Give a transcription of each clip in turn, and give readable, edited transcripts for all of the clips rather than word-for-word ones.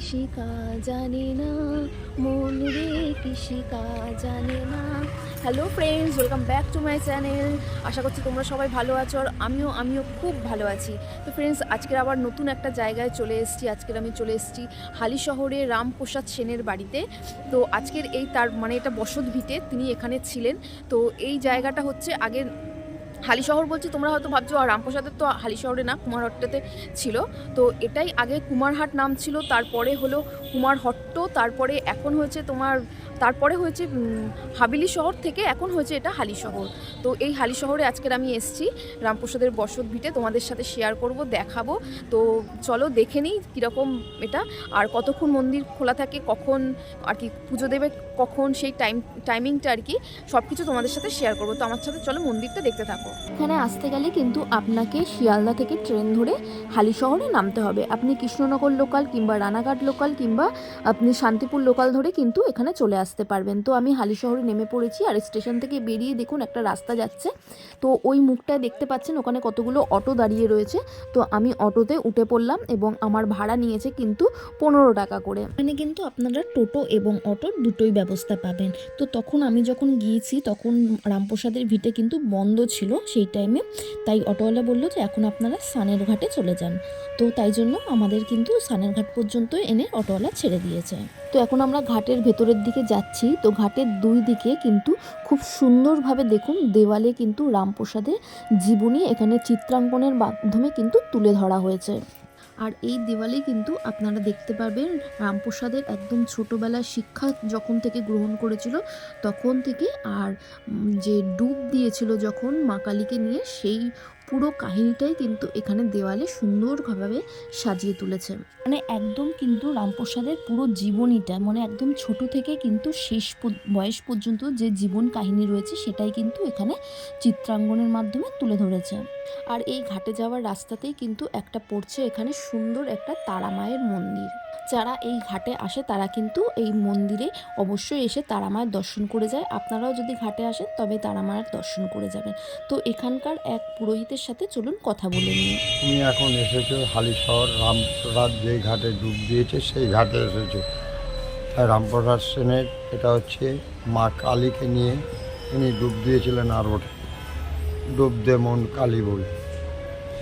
কৃষিকা জানে না, মন রে কৃষিকা জানে না। Hello friends, welcome back to my channel. আশা করছি তোমরা সবাই ভালো আছো, আর আমিও খুব ভালো আছি। তো ফ্রেন্ডস, আজকের আবার নতুন একটা জায়গায় চলে এসেছি। আজকের আমি চলে এসেছি হালি শহরে রামপ্রসাদ সেনের বাড়িতে। তো আজকের এই তার মানে এটা বসত ভিটে, তিনি এখানে ছিলেন। তো এই জায়গাটা হচ্ছে আগে হালিশহর বলছি, তোমরা হয়তো ভাবছো আর রামপ্রসাদের তো হালিশহরে না, কুমারহট্টতে ছিল। তো এটাই আগে কুমারহাট নাম ছিল, তারপরে হলো কুমারহট্ট, তারপরে এখন হয়েছে তোমার, তারপরে হয়েছে হাবিলি শহর থেকে এখন হয়েছে এটা হালিশহর। তো এই হালিশহরে আজকের আমি এসেছি রামপ্রসাদের বসত ভিটে, তোমাদের সাথে শেয়ার করব, দেখাবো। তো চলো দেখে নিই কীরকম এটা, আর কতক্ষণ মন্দির খোলা থাকে, কখন আর কি পুজো দেবে, কখন সেই টাইমিংটা আর কি সব কিছু তোমাদের সাথে শেয়ার করবো। তো আমার সাথে চলো মন্দিরটা দেখতে থাকো। এখানে আসতে গেলে কিন্তু আপনাকে শিয়ালদা থেকে ট্রেন ধরে হালিশহরে নামতে হবে। আপনি কৃষ্ণনগর লোকাল কিংবা রানাঘাট লোকাল কিংবা আপনি শান্তিপুর লোকাল ধরে কিন্তু এখানে চলে আসতে পারবেন। তো আমি হালিশহরে নেমে পড়েছি, আর স্টেশন থেকে বেরিয়ে দেখুন একটা রাস্তা যাচ্ছে। তো ওই মুখটায় দেখতে পাচ্ছেন ওখানে কতগুলো অটো দাঁড়িয়ে রয়েছে। তো আমি অটোতে উঠে পড়লাম এবং আমার ভাড়া নিয়েছে কিন্তু 15 টাকা করে। এখানে কিন্তু আপনারা টোটো এবং অটোর দুটোই ব্যবস্থা পাবেন। তো তখন আমি যখন গিয়েছি তখন রামপ্রসাদের ভিটে কিন্তু বন্ধ ছিল সেই টাইমে, তাই অটোওয়ালা বললো যে এখন আপনারা সানের ঘাটে চলে যান। তো তাই জন্য আমাদের কিন্তু সানের ঘাট পর্যন্ত এনে অটোওয়ালা ছেড়ে দিয়েছে। তো এখন আমরা ঘাটের ভেতরের দিকে যাচ্ছি। তো ঘাটের দুই দিকে কিন্তু খুব সুন্দরভাবে দেখুন দেওয়ালে কিন্তু রামপ্রসাদের জীবনী এখানে চিত্রাঙ্কনের মাধ্যমে কিন্তু তুলে ধরা হয়েছে। আর এই দেওয়ালে কিন্তু আপনারা দেখতে পাবেন রামপ্রসাদের একদম ছোটোবেলায় শিক্ষা যখন থেকে গ্রহণ করেছিল তখন থেকে, আর যে ডুব দিয়েছিল যখন মা কালীকে নিয়ে, সেই পুরো কাহিনীটাই কিন্তু এখানে দেওয়ালে সুন্দরভাবে সাজিয়ে তুলেছে। মানে একদম কিন্তু রামপ্রসাদের পুরো জীবনীটা, মানে একদম ছোট থেকে কিন্তু শেষ বয়স পর্যন্ত যে জীবন কাহিনী রয়েছে সেটাই কিন্তু এখানে চিত্রাঙ্কনের মাধ্যমে তুলে ধরেছে। আর এই ঘাটে যাওয়ার রাস্তাতেই কিন্তু একটা পড়ছে এখানে সুন্দর একটা তারা মায়ের মন্দির। যারা এই ঘাটে আসে তারা কিন্তু এই মন্দিরে অবশ্যই এসে তারা মায়ের দর্শন করে যায়। আপনারাও যদি ঘাটে আসেন তবে তারা মায়ের দর্শন করে যাবেন। তো এখানকার এক পুরোহিতের সাথে চলুন কথা বলে নিই। তুমি এখন এসেছো হালিশহর রামপ্রসাদ যে ঘাটে ডুব দিয়েছে সেই ঘাটে এসেছো। তাই রামপ্রসাদ সেনের এটা হচ্ছে মা কালীকে নিয়ে তিনি ডুব দিয়েছিলেন, আর ওঠে ডুব দে মন কালী বলে,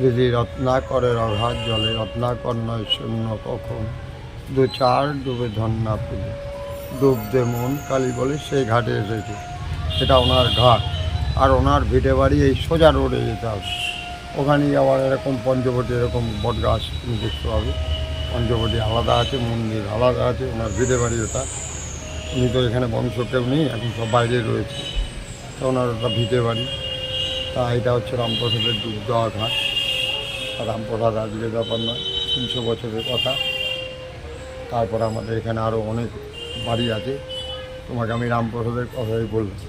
যদি রত্নাকরের অঘাত জলে রত্নাকর নয় শূন্য কখন, দু চার ডুবে ধন্যা পুজো, ডুব দে মন কালী বলে সেই ঘাটে এসেছে। এটা ওনার ঘাট, আর ওনার ভিটে বাড়ি এই সোজা রোডে যেতে হবে। ওখানেই আবার এরকম পঞ্চবটী এরকম বট গাছ তুমি দেখতে পাবে। পঞ্চবটী আলাদা আছে, মন্দির আলাদা আছে, ওনার ভিটে বাড়ি ওটা। উনি তো এখানে বংশ কেউ নেই, এখন সব বাইরে রয়েছে, তো ওনার ওটা ভিটে বাড়ি। তা এটা হচ্ছে রামপ্রসাদের ডুব দেওয়া ঘাট। আর রামপ্রসাদ আজকের ব্যাপার নয়, 300 বছরের কথা। তারপরে আমাদের এখানে আরও অনেক বাড়ি আছে, তোমাকে আমি রামপ্রসাদের কথাই বললাম।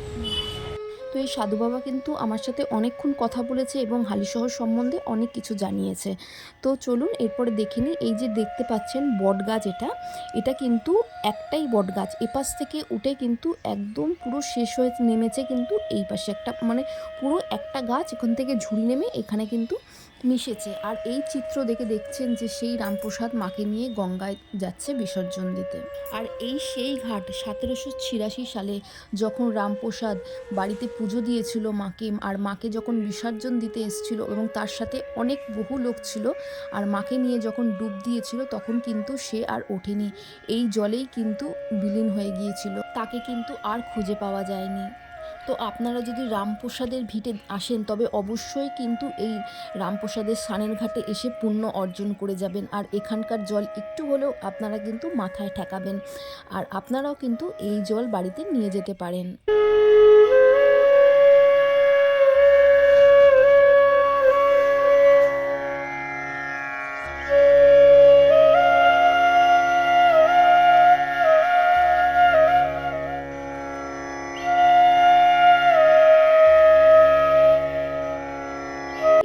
তো এই সাধু বাবা কিন্তু আমার সাথে অনেকক্ষণ কথা বলেছে এবং হালিশহর সম্বন্ধে অনেক কিছু জানিয়েছে। তো চলুন এরপরে দেখে নিই। এই যে দেখতে পাচ্ছেন বট গাছ, এটা কিন্তু একটাই বট গাছ। এপাশ থেকে উঠে কিন্তু একদম পুরো শেষ হয়ে নেমেছে কিন্তু এই পাশে একটা, মানে পুরো একটা গাছ এখান থেকে ঝুড়ি নেমে এখানে কিন্তু মিশেছে। আর এই চিত্র দেখে দেখছেন যে সেই রামপ্রসাদ মাকে নিয়ে গঙ্গায় যাচ্ছে বিসর্জন দিতে। আর এই সেই ঘাট 1786 সালে যখন রামপ্রসাদ বাড়িতে পুজো দিয়েছিল মাকে, আর মাকে যখন বিসর্জন দিতে এসেছিল এবং তার সাথে অনেক বহু লোক ছিল, আর মাকে নিয়ে যখন ডুব দিয়েছিল তখন কিন্তু সে আর ওঠেনি, এই জলেই কিন্তু বিলীন হয়ে গিয়েছিল, তাকে কিন্তু আর খুঁজে পাওয়া যায়নি। তো আপনারা যদি রামপ্রসাদের ভিটে আসেন তবে অবশ্যই কিন্তু এই রামপ্রসাদের স্নানের ঘাটে এসে পুণ্য অর্জন করে যাবেন, আর এখানকার জল একটু হলেও আপনারা কিন্তু মাথায় ঠেকাবেন, আর আপনারাও কিন্তু এই জল বাড়িতে নিয়ে যেতে পারেন।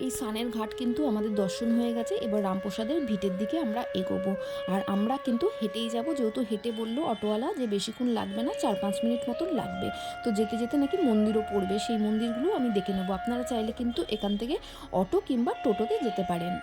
এই সানের ঘাট কিন্তু আমাদের দর্শন হয়ে গেছে, এবার রামপ্রসাদের ভিটের দিকে আমরা এগোবো। আর আমরা কিন্তু হেঁটেই যাব, যেহেতু হেঁটে বললো অটোওয়ালা যে বেশিক্ষণ লাগবে না, 4-5 মিনিট মতন লাগবে। তো যেতে যেতে নাকি মন্দিরও পড়বে, সেই মন্দিরগুলো আমি দেখে নেবো। আপনারা চাইলে কিন্তু এখান থেকে অটো কিংবা টোটোতে যেতে পারেন।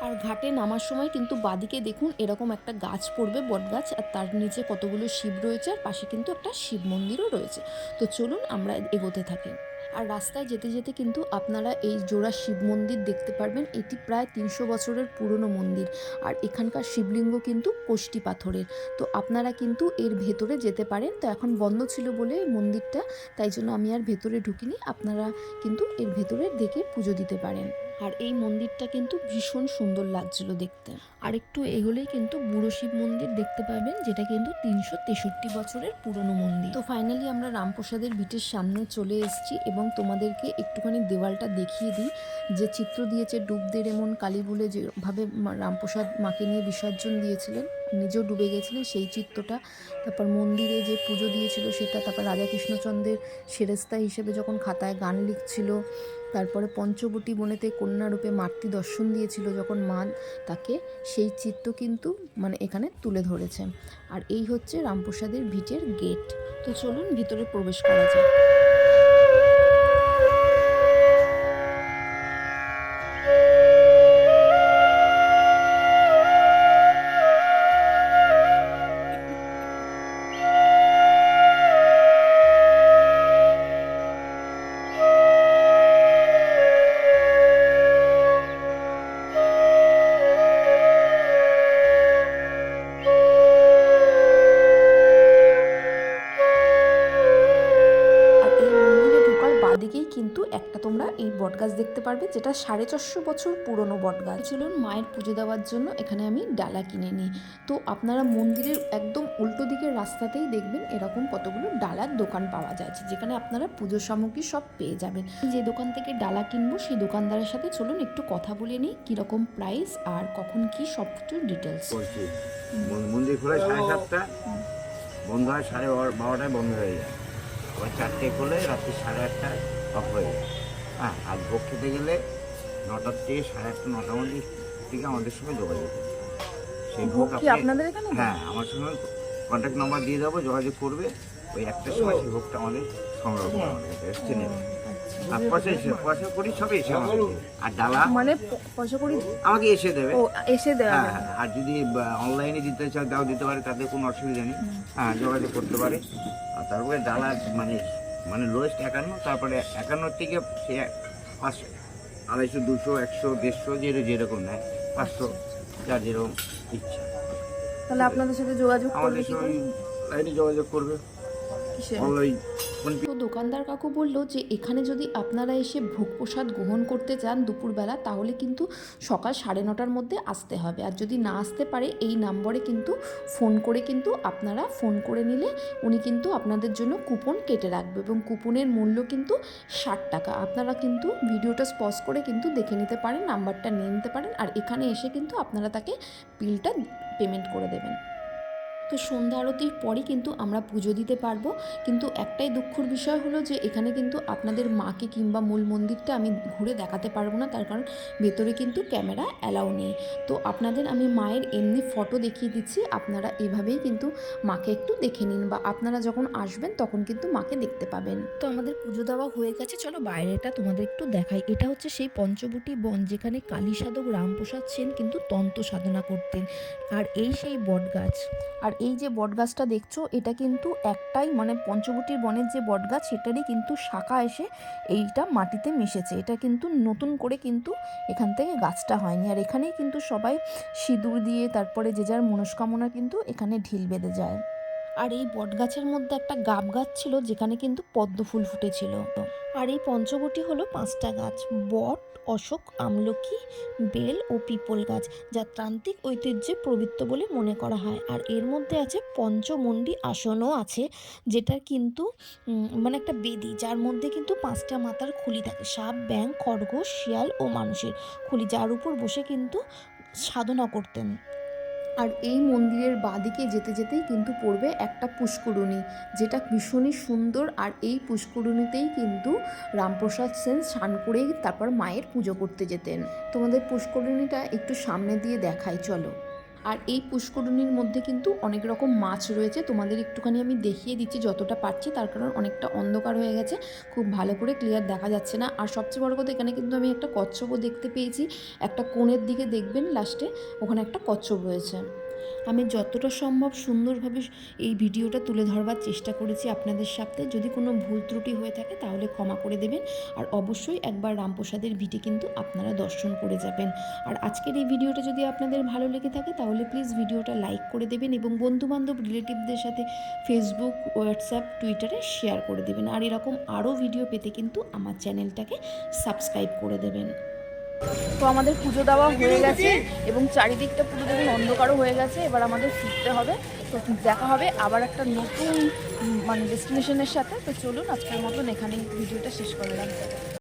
আর ঘাটে নামার সময় কিন্তু বাদিকে দেখুন এরকম একটা গাছ পড়বে, বট গাছ, আর তার নিচে কতগুলো শিব রয়েছে, আর পাশে কিন্তু একটা শিব মন্দিরও রয়েছে। তো চলুন আমরা এগোতে থাকি। আর রাস্তায় যেতে যেতে কিন্তু আপনারা এই জোড়া শিব মন্দির দেখতে পারবেন। এটি প্রায় 300 বছরের পুরনো মন্দির, আর এখানকার শিবলিঙ্গ কিন্তু কোষ্টি পাথরের। তো আপনারা কিন্তু এর ভেতরে যেতে পারেন। তো এখন বন্ধ ছিল বলে মন্দিরটা, তাই জন্য আমি আর ভেতরে ঢুকিনি। আপনারা কিন্তু এর ভেতরে দেখে পুজো দিতে পারেন। আর এই মন্দিরটা কিন্তু ভীষণ সুন্দর লাগছিল দেখতে। আর একটু এগোলেই কিন্তু বুড়ো শিব মন্দির দেখতে পাবেন, যেটা কিন্তু 363 বছরের পুরনো মন্দির। তো ফাইনালি আমরা রামপ্রসাদের ভিটের সামনে চলে এসেছি, এবং তোমাদেরকে একটুখানি দেওয়ালটা দেখিয়ে দিই। যে চিত্র দিয়েছে ডুবদের এমন কালী বলে, যেভাবে রামপ্রসাদ মাকে নিয়ে বিসর্জন দিয়েছিলেন, নিজেও ডুবে গেছিলেন, সেই চিত্রটা। তারপর মন্দিরে যে পুজো দিয়েছিল সেটা, তারপর রাজা কৃষ্ণচন্দ্রের সেরেস্তা হিসেবে যখন খাতায় গান লিখছিল, তারপরে পঞ্চবটী বনেতে কন্যারূপে মাতৃ দর্শন দিয়েছিল যখন মা তাকে, সেই চিত্র কিন্তু এখানে তুলে ধরেছে। আর এই হচ্ছে রামপ্রসাদের ভিটের গেট। তো চলুন ভিতরে প্রবেশ করা যাক। দিকেই কিন্তু একটা তোমরা এই বটগাছ দেখতে পারবে, যেটা 450 বছর পুরনো বটগাছ। চলুন মায়ের পুজো দেওয়ার জন্য এখানে আমি ডালা কিনে নিই। তো আপনারা মন্দিরের একদম উল্টো দিকের রাস্তাতেই দেখবেন এরকম কতগুলো ডালার দোকান পাওয়া যাচ্ছে, যেখানে আপনারা পুজোর সামগ্রী সব পেয়ে যাবেন। যে দোকান থেকে ডালা কিনবো সেই দোকানদারের সাথে চলুন একটু কথা বলে নিই, কীরকম প্রাইস আর কখন কি সব কিছু ডিটেলস। মন্দির খোলা 7:30, বন্ধ হয় 12:30 বন্ধ হয়ে যায়। আবার 4টে খোলে রাত্রি 8:30 অফ হয়ে যায়। হ্যাঁ, আর ভোগ খেতে গেলে 9টার থেকে 8:30 9টার মধ্যে থেকে আমাদের সঙ্গে যোগাযোগ করবে। সেই ভোগ আপনাদের এখানে, হ্যাঁ, আমার সঙ্গে কন্ট্যাক্ট নাম্বার দিয়ে দেবো, যোগাযোগ করবে। ওই 1টার সময় সেই ভোগটা আমাদের সংগ্রহ করে আমাদের কাছে এসে নেবে। আর পয়সা করি সবই এসে আমাকে দেবে। আর ডালা পয়সা করি আমাকে এসে দেবে। এসে দেওয়া। হ্যাঁ, আর যদি অনলাইনে দিতে চাও তাও দিতে পারে, তাতে কোনো অসুবিধা নেই। হ্যাঁ, যোগাযোগ করতে পারে। আর তারপরে ডালা লোয়েস্ট 51, তারপরে 51 থেকে সে 500 250 200 100 150 যেরকম নেয়, 500 যার যেরকম ইচ্ছা। তাহলে আপনাদের সাথে যোগাযোগ করবে, আমাদের সঙ্গে লাইনে যোগাযোগ করবে অনলাইন। তো দোকানদার কাকু বললো যে এখানে যদি আপনারা এসে ভোগ প্রসাদ গ্রহণ করতে চান দুপুরবেলা, তাহলে কিন্তু সকাল 9:30টার মধ্যে আসতে হবে। আর যদি না আসতে পারে, এই নম্বরে কিন্তু ফোন করে কিন্তু আপনারা ফোন করে নিলে উনি কিন্তু আপনাদের জন্য কুপন কেটে রাখবে, এবং কুপনের মূল্য কিন্তু 60 টাকা। আপনারা কিন্তু ভিডিওটা পজ করে কিন্তু দেখে নিতে পারেন, নাম্বারটা নিয়ে নিতে পারেন, আর এখানে এসে কিন্তু আপনারা তাকে বিলটা পেমেন্ট করে দেবেন। তো সন্ধ্যা আরতির পরই কিন্তু আমরা পুজো দিতে পারবো। কিন্তু একটাই দুঃখের বিষয় হলো যে এখানে কিন্তু আপনাদের মাকে কিংবা মূল মন্দিরটা আমি ঘুরে দেখাতে পারবো না, তার কারণ ভেতরে কিন্তু ক্যামেরা অ্যালাউ নেই। তো আপনাদের আমি মায়ের এমনি ফটো দেখিয়ে দিচ্ছি, আপনারা এভাবেই কিন্তু মাকে একটু দেখে নিন, বা আপনারা যখন আসবেন তখন কিন্তু মাকে দেখতে পাবেন। তো আমাদের পুজো দেওয়া হয়ে গেছে, চলো বাইরেটা তোমাদের একটু দেখাই। এটা হচ্ছে সেই পঞ্চবটী বন, যেখানে কালী সাধক রামপ্রসাদ সেন কিন্তু তন্ত্র সাধনা করতেন। আর এই সেই বটগাছ। আর এই যে বটগাছটা দেখছো, এটা কিন্তু একটাই পঞ্চবটীর বনের যে বটগাছ, সেটারই কিন্তু শাখা এসে এইটা মাটিতে মিশেছে। এটা কিন্তু নতুন করে কিন্তু এখান থেকে গাছটা হয়নি। আর এখানেই কিন্তু সবাই সিঁদুর দিয়ে, তারপরে যে যার মনস্কামনা কিন্তু এখানে ঢিল বেঁধে যায়। আর এই বটগাছের মধ্যে একটা গাব গাছ ছিল, যেখানে কিন্তু পদ্ম ফুল ফুটেছিল। আর এই পঞ্চবটী হলো 5টা গাছ: বট, অশোক, আমলকি, বেল ও পিপল গাছ, যা তান্ত্রিক ঐতিহ্যে পবিত্র বলে মনে করা হয়। আর এর মধ্যে আছে পঞ্চমন্ডি আসনও আছে, যেটা কিন্তু একটা বেদি, যার মধ্যে কিন্তু 5টা মাথার খুলি থাকে: সাপ, ব্যাঙ, খরগোশ, শিয়াল ও মানুষের খুলি, যার উপর বসে কিন্তু সাধনা করতেন। আর এই মন্দিরের বাঁদিকে যেতে যেতেই কিন্তু পড়বে একটা পুষ্করিণী, যেটা ভীষণই সুন্দর। আর এই পুষ্করিণীতেই কিন্তু রামপ্রসাদ সেন স্নান করেই তারপর মায়ের পুজো করতে যেতেন। তোমাদের পুষ্করিণীটা একটু সামনে দিয়ে দেখাই, চলো। আর এই পুষ্করিণীর মধ্যে কিন্তু অনেক রকম মাছ রয়েছে, তোমাদের একটুখানি আমি দেখিয়ে দিচ্ছি যতটা পারছি, তার কারণ অনেকটা অন্ধকার হয়ে গেছে, খুব ভালো করে ক্লিয়ার দেখা যাচ্ছে না। আর সবচেয়ে বড় কথা, এখানে কিন্তু আমি একটা কচ্ছপও দেখতে পেয়েছি, একটা কোণের দিকে দেখবেন লাস্টে ওখানে একটা কচ্ছপ রয়েছে। আমি যতটা সম্ভব সুন্দরভাবে এই ভিডিওটা তুলে ধরবার চেষ্টা করেছি আপনাদের সাথে। যদি কোনো ভুল ত্রুটি হয়ে থাকে তাহলে ক্ষমা করে দেবেন। আর অবশ্যই একবার রামপ্রসাদের ভিটে কিন্তু আপনারা দর্শন করে যাবেন। আর আজকের এই ভিডিওটা যদি আপনাদের ভালো লেগে থাকে তাহলে প্লিজ ভিডিওটা লাইক করে দেবেন এবং বন্ধুবান্ধব রিলেটিভদের সাথে ফেসবুক, হোয়াটসঅ্যাপ, টুইটারে শেয়ার করে দেবেন। আর এরকম আরও ভিডিও পেতে কিন্তু আমার চ্যানেলটাকে সাবস্ক্রাইব করে দেবেন। তো আমাদের পুজো দেওয়া হয়ে গেছে এবং চারিদিকটা পুরো দেখুন অন্ধকারও হয়ে গেছে। এবার আমাদের ফিরতে হবে। তো দেখা হবে আবার একটা নতুন ডেস্টিনেশনের সাথে। তো চলুন আজকের মতন এখানেই ভিডিওটা শেষ করলাম।